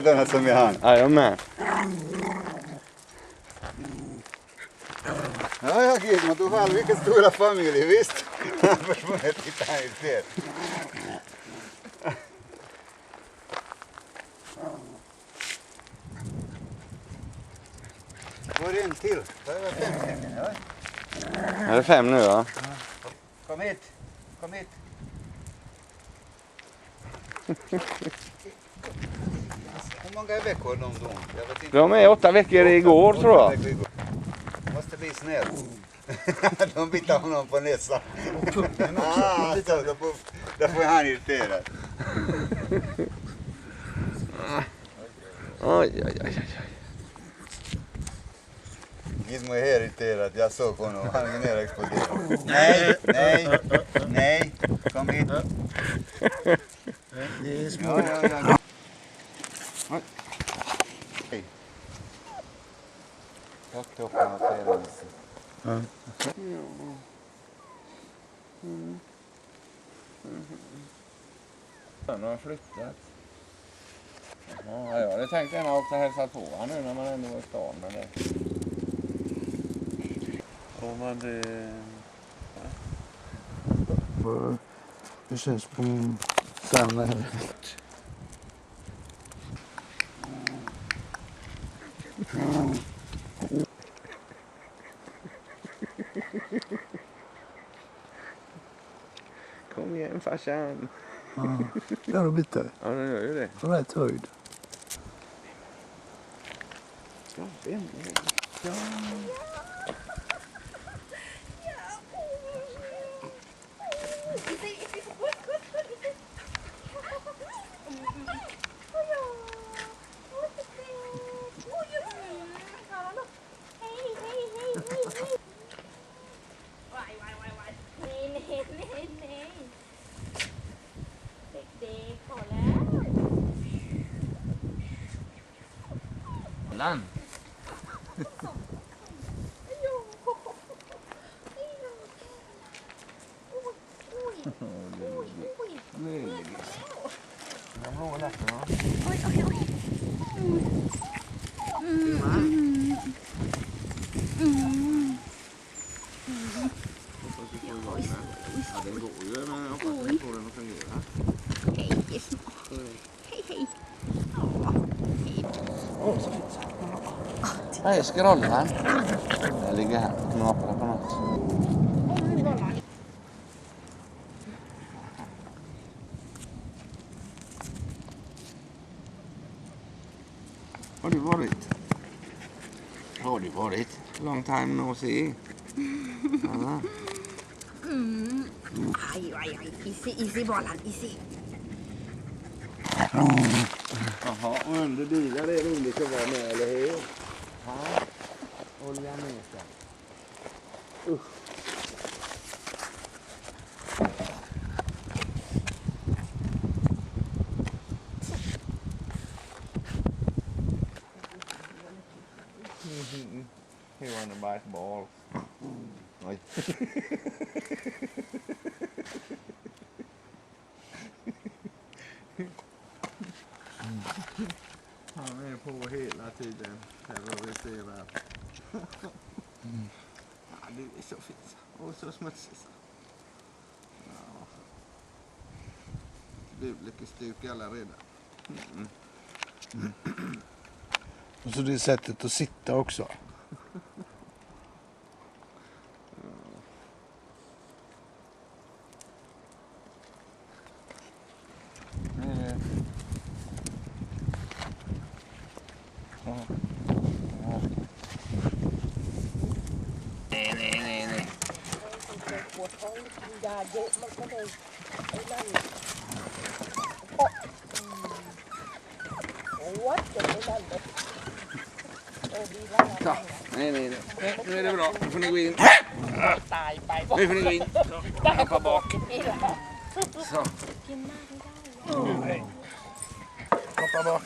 Den här som är han. Ja, jag med. Ja, Gizmo, du har vilken stora familj, visst? Han försvunnit, titta här i fler. Var det en till? Det var 5 stycken, ja? Är det 5 nu, va? Kom hit, kom hit. Hur många veckor de? Jag vet inte. De är 8 veckor igår, tror jag. Måste bli snäll. De bitar honom på näsan. Då får han irriterad. Oj, oj, oj, oj. Gizmo är här irriterad, jag såg honom. Han är ner och exploderad. Nej, nej, nej. Kom hit. Det är små. Ja. Hej. Jag klockar och säger det. Ja. Han har flyttat. Ja, jag hade tänkt gärna åka och hälsa på han nu när man ändå var i stan med det. Om man det känns på samma här. Kom igen, farsan. Ja, ja då bitar det. Ja, den gör ju det. På rätt höjd. Ja, vem är det? Ja. Land. Här ska rollen. Jag ligger här och knaprar på något. Har du varit? Har du varit? Long time no see. Ja. Aj. Easy bollen, easy. Jaha, och under bilar är det roligt att vara med, eller hur? Ja, olja med sig. Usch. He wanna bite balls. Oj. Han är på hela tiden. Terroriserar. Ja, det är så fint. Och så smutsigt. Ja. Bibelkestuk alla redan. Och så det är sättet att sitta också. Nej. ปวดท้องกินยาเยอะมันก็เลยไอ้นั่นวัดจนไอ้นั่นเลยดีแล้ว Så, nej. Nu är det bra. Nu får ni gå in. ตายไป Nu får ni gå in. Hoppa bak. นี่แหละ Så.กินมากไม่ได้ Hoppa bak.